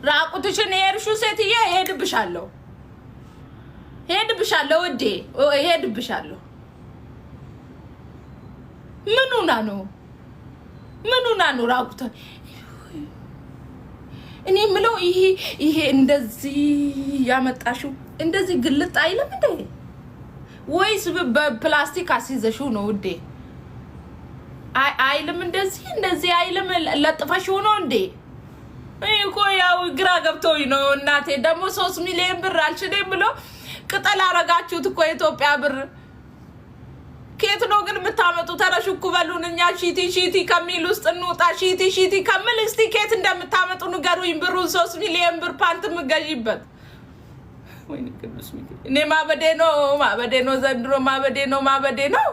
ራቁትሽን የርሹ ሴትዬ ሄድብሻለሁ ወዴ ሄድብሻለሁ ምኑና ነው ራቁት እኔ ምለው ይሄ እንደዚህ ያመጣሽው እንደዚህ ግልጥ አይልም እንዴ ወይስ በፕላስቲክ አስይዘሽው ነው ውዴ አይልም እንደዚህ አይልም ለጥፈሽው ነው እንዴ እኮ ያው ግራ ገብቶኝ ነው እናቴ ደግሞ 3 ሚሊዮን ብር አልችልም ብሎ ቅጠል አረጋችሁት እኮ ኢትዮጵያ ብር ከየት ነው ግን የምታመጡ ተረሽኩ በሉንኛ ሺቲ ከሚል ውስጥ እንውጣ ሺቲ ከሚል እስቲ ከየት እንደምታመጡ ንገሩኝ ብሩን 3 ሚሊዮን ብር ፓንት ምገዢበት ወይኔ ቅዱስ ሚካኤል እኔ ማበዴ ነው ዘንድሮ ማበዴ ነው